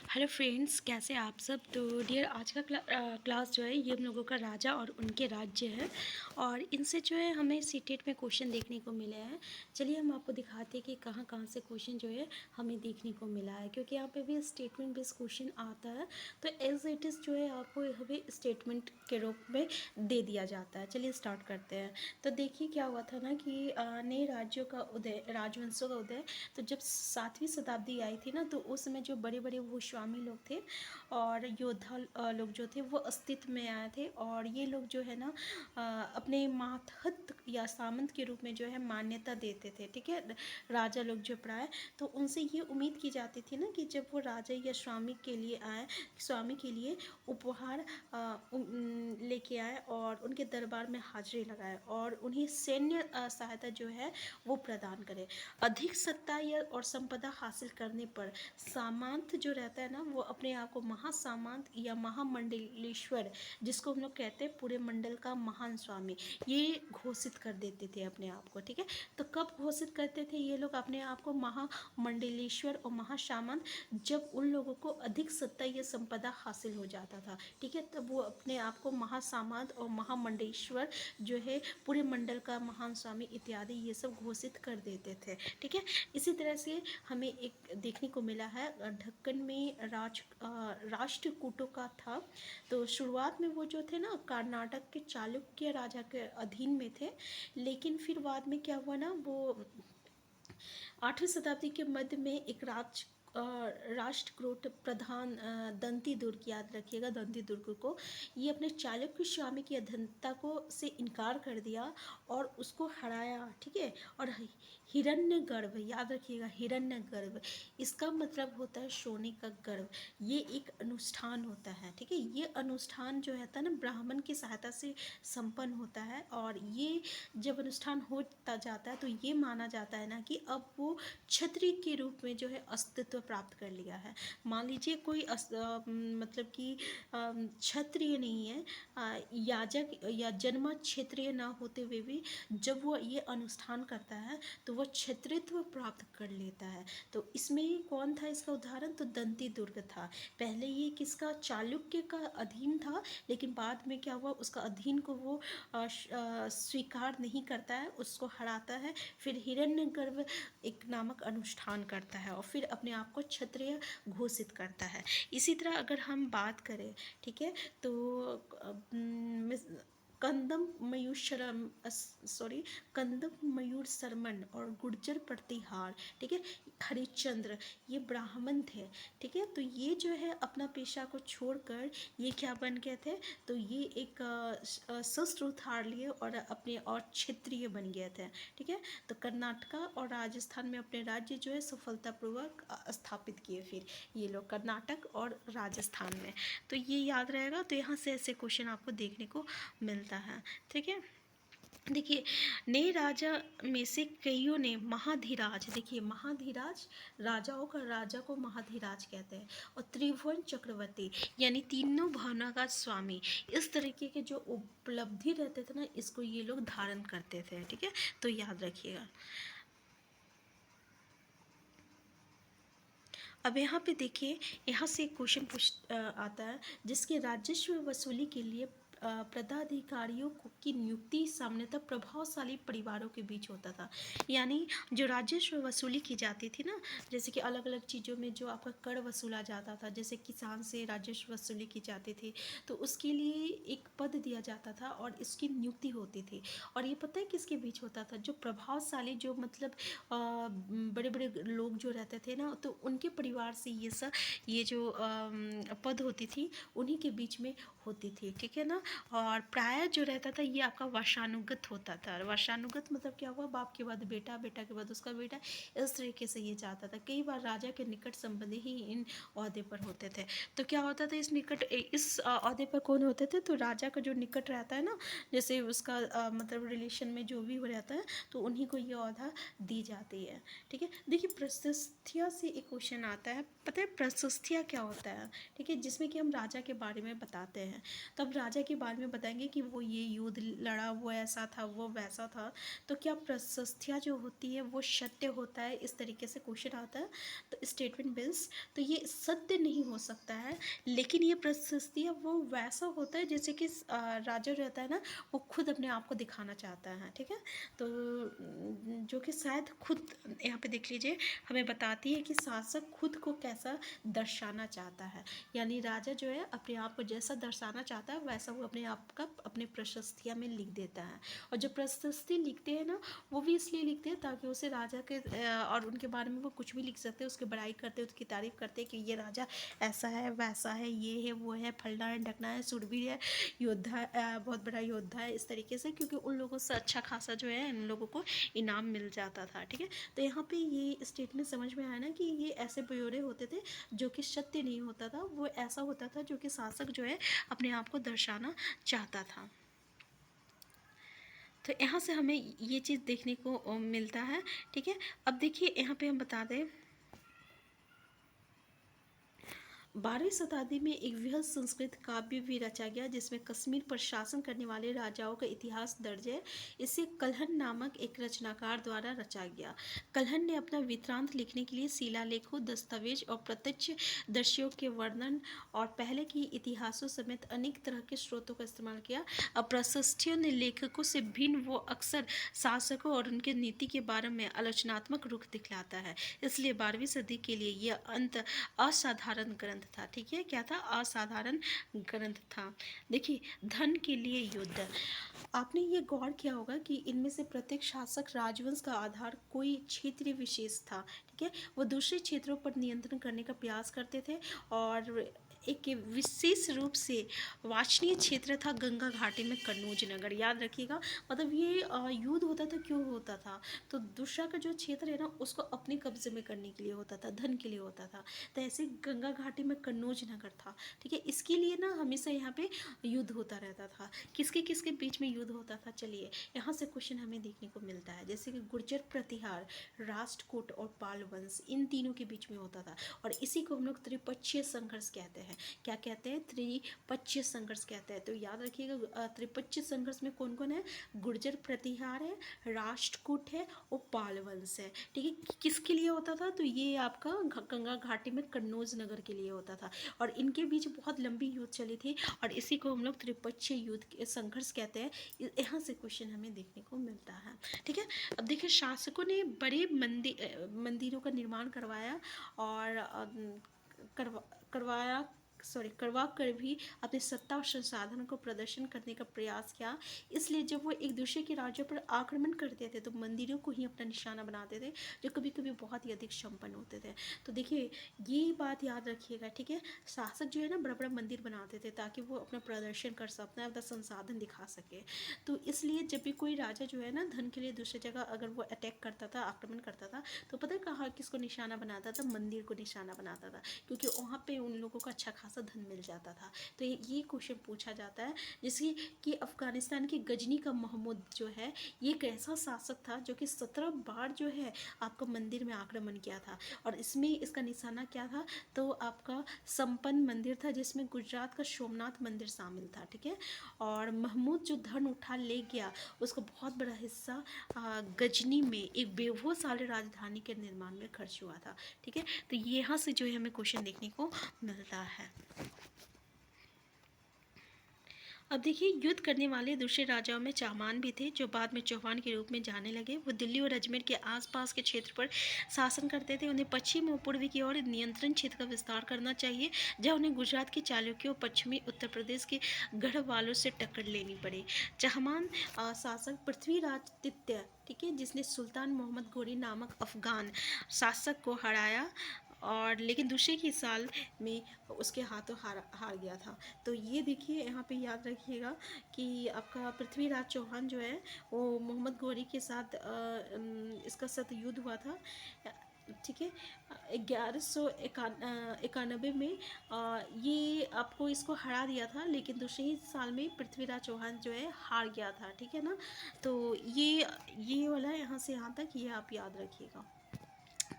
Hello friends, कैसे आप सब। तो डियर, आज का क्लास जो है ये हम लोगों का राजा और उनके राज्य है। और इनसे जो है हमें सीटेट में क्वेश्चन देखने को मिले हैं। चलिए हम आपको दिखाते हैं कि कहाँ कहाँ से क्वेश्चन जो है हमें देखने को मिला है, क्योंकि यहाँ पे भी स्टेटमेंट बेस्ड क्वेश्चन आता है। तो एज इट इज़ जो है आपको हमें स्टेटमेंट के रूप में दे दिया जाता है। चलिए स्टार्ट करते हैं। तो देखिए क्या हुआ था ना कि नए राज्यों का उदय, राजवंशों का उदय। तो जब 7वीं शताब्दी आई थी ना, तो उस समय जो बड़े बड़े भूस्वामी लोग थे और योद्धा लोग जो थे वो अस्तित्व में आए थे। और ये लोग जो है ना अपने मातहत या सामंत के रूप में जो है मान्यता देते थे। ठीक है, राजा लोग जो प्राय, तो उनसे ये उम्मीद की जाती थी ना कि जब वो राजा या स्वामी के लिए उपहार लेके आए और उनके दरबार में हाजिरी लगाए और उन्हें सैन्य सहायता जो है वो प्रदान करे। अधिक सत्ता या और संपदा हासिल करने पर सामंत जो रहता है ना, वो अपने आप को महासामंत या महामंडलेश्वर, जिसको हम लोग कहते हैं पूरे मंडल का महान स्वामी, ये घोषित कर देते थे अपने आप को। ठीक है, तो कब घोषित करते थे ये लोग अपने आप को महामंडलेश्वर और महासामंत? जब उन लोगों को अधिक सत्ता या संपदा हासिल हो जाता था। ठीक है, तब वो अपने आप को महासामंत और महामंडलेश्वर जो है पूरे मंडल का महान स्वामी इत्यादि ये सब घोषित कर देते थे। ठीक है, इसी तरह से हमें एक देखने को मिला है ढक्कन में राष्ट्रकूटों का था। तो शुरुआत में वो जो थे ना कर्नाटक के चालुक्य राजा के अधीन में थे, लेकिन फिर बाद में क्या हुआ ना, वो 8वीं शताब्दी के मध्य में एक राष्ट्रकूट प्रधान दंती दुर्ग, याद रखिएगा दंती दुर्ग को, ये अपने चालुक्य स्वामी की अधीनता को से इनकार कर दिया और उसको हराया। ठीक है, और हिरण्यगर्भ, याद रखिएगा हिरण्यगर्भ, इसका मतलब होता है सोने का गर्भ। ये एक अनुष्ठान होता है। ठीक है, ये अनुष्ठान जो है ना ब्राह्मण की सहायता से संपन्न होता है। और ये जब अनुष्ठान होता जाता है तो ये माना जाता है ना कि अब वो क्षत्रिय के रूप में जो है अस्तित्व प्राप्त कर लिया है। मान लीजिए कोई मतलब कि क्षत्रिय नहीं है, याजक या जन्म क्षत्रिय ना होते हुए भी जब वो ये अनुष्ठान करता है तो वह क्षत्रित्व प्राप्त कर लेता है। तो इसमें कौन था इसका उदाहरण? तो दंती दुर्ग था। पहले ये किसका, चालुक्य का अधीन था, लेकिन बाद में क्या हुआ, उसका अधीन को वो स्वीकार नहीं करता है, उसको हराता है, फिर हिरण्यगर्भ एक नामक अनुष्ठान करता है और फिर अपने आप को क्षत्रिय घोषित करता है। इसी तरह अगर हम बात करें, ठीक है, तो कंदम मयूर शर्म सॉरी कंदम मयूर शर्मन और गुर्जर प्रतिहार, ठीक है, हरिश्चंद्र, ये ब्राह्मण थे। ठीक है, तो ये जो है अपना पेशा को छोड़कर ये क्या बन गए थे, तो ये एक शस्त्र उतार लिए और अपने और क्षेत्रीय बन गए थे। ठीक है, तो कर्नाटका और राजस्थान में अपने राज्य जो है सफलतापूर्वक स्थापित किए फिर ये लोग, कर्नाटक और राजस्थान में। तो ये याद रहेगा। तो यहाँ से ऐसे क्वेश्चन आपको देखने को मिलता है। ठीक है, देखिए नए राजा में से कईयों ने महाधिराज, देखिए महाधिराज, राजाओं का राजा को महाधिराज कहते हैं, और त्रिभुवन चक्रवर्ती यानी तीनों भावना का स्वामी, इस तरीके के जो उपलब्धि रहते थे ना, इसको ये लोग धारण करते थे। ठीक है, तो याद रखिएगा। अब यहाँ पे देखिए, यहाँ से एक क्वेश्चन आता है जिसके राजस्व वसूली के लिए पदाधिकारियों की नियुक्ति सामान्यतः प्रभावशाली परिवारों के बीच होता था। यानी जो राजस्व वसूली की जाती थी ना, जैसे कि अलग अलग चीज़ों में जो आपका कर वसूला जाता था, जैसे किसान से राजस्व वसूली की जाती थी, तो उसके लिए एक पद दिया जाता था और इसकी नियुक्ति होती थी। और ये पता है किसके बीच होता था? जो प्रभावशाली, जो मतलब बड़े बड़े लोग जो रहते थे ना, तो उनके परिवार से ये जो पद होती थी उन्हीं के बीच में होती थी। ठीक है ना, और प्राय जो रहता था ये आपका वंशानुगत होता था। वंशानुगत मतलब क्या हुआ, बाप के बाद बेटा, बेटा के बाद उसका बेटा, इस तरीके से ये जाता था। कई बार राजा के निकट संबंधी ही इन ओहदे पर होते थे। तो क्या होता था, इस ओहदे पर कौन होते थे? तो राजा का जो निकट रहता है ना, जैसे उसका मतलब रिलेशन में जो भी हो रहता है, तो उन्हीं को ये ओहदा दी जाती है। ठीक है, देखिए प्रशस्त्या से एक क्वेश्चन आता है, पता है प्रशस्त्या क्या होता है? ठीक है, जिसमें कि हम राजा के बारे में बताते हैं। तो अब राजा के बारे में बताएंगे कि वो ये युद्ध लड़ा, वो ऐसा था, वो वैसा था। तो क्या प्रशस्त्या जो होती है वो सत्य होता है? इस तरीके से क्वेश्चन आता है। तो स्टेटमेंट बेस्ड, तो ये सत्य सत्य नहीं हो सकता है, लेकिन ये प्रशस्ति वो वैसा होता है जैसे कि राजा रहता है ना, वो खुद अपने आप को दिखाना चाहता है, ठीक है। तो जो कि शायद खुद यहाँ पे देख लीजिए, हमें बताती है कि शासक खुद को कैसा दर्शाना चाहता है। यानी राजा जो है अपने आप को जैसा दर्शाना चाहता है वैसा वो अपने आप का अपने प्रशस्तियाँ में लिख देता है। और जो प्रशस्ति लिखते हैं ना, वो भी इसलिए लिखते हैं ताकि उसे राजा के और उनके बारे में वो कुछ भी लिख सकते हैं, उसकी बड़ाई करते हैं, उसकी तारीफ करते हैं कि ये राजा ऐसा है, वैसा है, ये है, वो है, फलना है, ढकना है, शूरवीर है, योद्धा, बहुत बड़ा योद्धा है, इस तरीके से। क्योंकि उन लोगों से अच्छा खासा जो है इन लोगों को इनाम मिल जाता था, ठीक है। तो यहाँ पे ये स्टेटमेंट समझ में आया ना कि ये ऐसे ब्यौरे होते थे जो कि सत्य नहीं होता था, वो ऐसा होता था जो कि शासक जो है अपने आप को दर्शाना चाहता था। तो यहाँ से हमें ये चीज़ देखने को मिलता है, ठीक है। अब देखिए यहाँ पे हम बता दें, 12वीं शताब्दी में एक वृहद संस्कृत काव्य भी रचा गया जिसमें कश्मीर पर शासन करने वाले राजाओं का इतिहास दर्ज है। इसे कल्हण नामक एक रचनाकार द्वारा रचा गया। कल्हण ने अपना वृत्तांत लिखने के लिए शिलालेखों, दस्तावेज और प्रत्यक्षदर्शियों के वर्णन और पहले के इतिहासों समेत अनेक तरह के स्रोतों का इस्तेमाल किया। प्रशस्तियों ने लेखकों से भिन्न वो अक्सर शासकों और उनके नीति के बारे में आलोचनात्मक रुख दिखलाता है। इसलिए 12वीं सदी के लिए यह अंत असाधारण ग्रंथ था, ठीक है। क्या था? असाधारण ग्रंथ था। देखिए, धन के लिए युद्ध, आपने ये गौर किया होगा कि इनमें से प्रत्येक शासक राजवंश का आधार कोई क्षेत्रीय विशेष था, ठीक है। वो दूसरे क्षेत्रों पर नियंत्रण करने का प्रयास करते थे और एक विशेष रूप से वांछनीय क्षेत्र था गंगा घाटी में कन्नौज नगर। याद रखिएगा, मतलब ये युद्ध होता था, क्यों होता था? तो दूसरा का जो क्षेत्र है ना, उसको अपने कब्जे में करने के लिए होता था, धन के लिए होता था। तो ऐसे गंगा घाटी में कन्नौज नगर था, ठीक है। इसके लिए ना हमेशा यहाँ पे युद्ध होता रहता था। किसके किसके बीच में युद्ध होता था? चलिए, यहाँ से क्वेश्चन हमें देखने को मिलता है, जैसे कि गुर्जर प्रतिहार, राष्ट्रकूट और पाल वंश, इन तीनों के बीच में होता था। और इसी को हम लोग त्रिपक्षीय संघर्ष कहते हैं। क्या कहते हैं? त्रिपक्षीय संघर्ष कहते हैं। तो याद रखिएगा, त्रिपक्षीय संघर्ष में कौन कौन है? गुर्जर प्रतिहार है, राष्ट्रकूट है और पाल वंश है, ठीक है। किसके लिए होता था? तो ये आपका गंगा घाटी में कन्नौज नगर के लिए होता था। और इनके बीच बहुत लंबी युद्ध चली थी और इसी को हम लोग त्रिपक्षीय युद्ध संघर्ष कहते हैं। यहाँ से क्वेश्चन हमें देखने को मिलता है, ठीक है। अब देखिए, शासकों ने बड़े मंदिरों का निर्माण करवाया और करवा कर भी अपनी सत्ता और संसाधन को प्रदर्शन करने का प्रयास किया। इसलिए जब वो एक दूसरे के राज्यों पर आक्रमण करते थे तो मंदिरों को ही अपना निशाना बनाते थे, जो कभी कभी बहुत ही अधिक संपन्न होते थे। तो देखिए, ये बात याद रखिएगा, ठीक है। शासक जो है ना, बड़ा बड़ा मंदिर बनाते थे ताकि वो अपना प्रदर्शन कर सकते हैं, अपना संसाधन दिखा सके। तो इसलिए जब भी कोई राजा जो है ना धन के लिए दूसरी जगह अगर वो अटैक करता था, आक्रमण करता था, तो पता है कहाँ किसको निशाना बनाता था? मंदिर को निशाना बनाता था, क्योंकि वहाँ पे उन लोगों को अच्छा खासा धन मिल जाता था। तो ये क्वेश्चन पूछा जाता है, जैसे कि अफगानिस्तान की गजनी का महमूद जो है, ये एक ऐसा शासक था जो कि 17 बार जो है आपका मंदिर में आक्रमण किया था। और इसमें इसका निशाना क्या था? तो आपका संपन्न मंदिर था, जिसमें गुजरात का सोमनाथ मंदिर शामिल था, ठीक है। और महमूद जो धन उठा ले गया, उसका बहुत बड़ा हिस्सा गजनी में एक वैभवशाली राजधानी के निर्माण में खर्च हुआ था, ठीक है। तो यहाँ से जो है हमें क्वेश्चन देखने को मिलता है। अब देखिए, युद्ध करने वाले दूसरे राजाओं में चाहमान भी थे, जो बाद में चौहान के रूप में जाने लगे। वो दिल्ली और अजमेर के आसपास के क्षेत्र पर शासन करते थे। उन्हें पश्चिम और पूर्वी की ओर नियंत्रण क्षेत्र का विस्तार करना चाहिए, जहाँ उन्हें गुजरात के चालुक्यों और पश्चिमी उत्तर प्रदेश के गढ़ वालों से टक्कर लेनी पड़ी। चाहमान शासक पृथ्वीराज तृतीय, ठीक है, जिसने सुल्तान मोहम्मद गोरी नामक अफगान शासक को हराया, और लेकिन दूसरे ही साल में उसके हाथों हार गया था। तो ये देखिए, यहाँ पे याद रखिएगा कि आपका पृथ्वीराज चौहान जो है वो मोहम्मद गोरी के साथ इसका सत्य युद्ध हुआ था, ठीक है। 1191 में ये आपको इसको हरा दिया था, लेकिन दूसरे ही साल में पृथ्वीराज चौहान जो है हार गया था, ठीक है ना। तो ये वाला यहाँ से यहाँ तक ये आप याद रखिएगा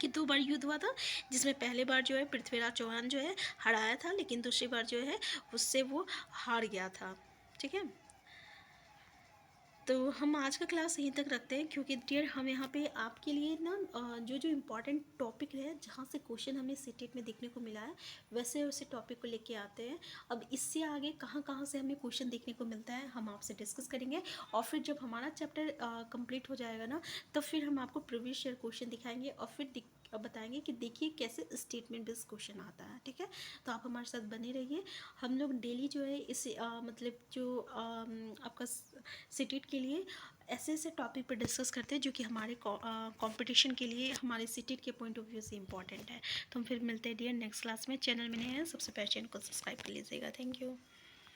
कि 2 बार युद्ध हुआ था, जिसमें पहले बार जो है पृथ्वीराज चौहान जो है हराया था, लेकिन दूसरी बार जो है उससे वो हार गया था, ठीक है। तो हम आज का क्लास यहीं तक रखते हैं, क्योंकि डियर हम यहाँ पे आपके लिए ना जो जो इम्पोर्टेंट टॉपिक है जहाँ से क्वेश्चन हमें सीटेट में देखने को मिला है वैसे वैसे टॉपिक को लेके आते हैं। अब इससे आगे कहाँ कहाँ से हमें क्वेश्चन देखने को मिलता है हम आपसे डिस्कस करेंगे, और फिर जब हमारा चैप्टर कंप्लीट हो जाएगा ना, तो फिर हम आपको प्रीवियस ईयर क्वेश्चन दिखाएंगे और फिर बताएंगे कि देखिए कैसे स्टेटमेंट बेस्ड क्वेश्चन आता है। ठीक है, तो आप हमारे साथ बने रहिए। हम लोग डेली जो है इस मतलब जो आपका सीटेट के लिए ऐसे ऐसे टॉपिक पर डिस्कस करते हैं जो कि हमारे कंपटीशन के लिए हमारे सीटेट के पॉइंट ऑफ व्यू से इंपॉर्टेंट है। तो हम फिर मिलते हैं डियर नेक्स्ट क्लास में। चैनल में नए हैं, सबसे पहले चैनल को सब्सक्राइब कर लीजिएगा। Thank you.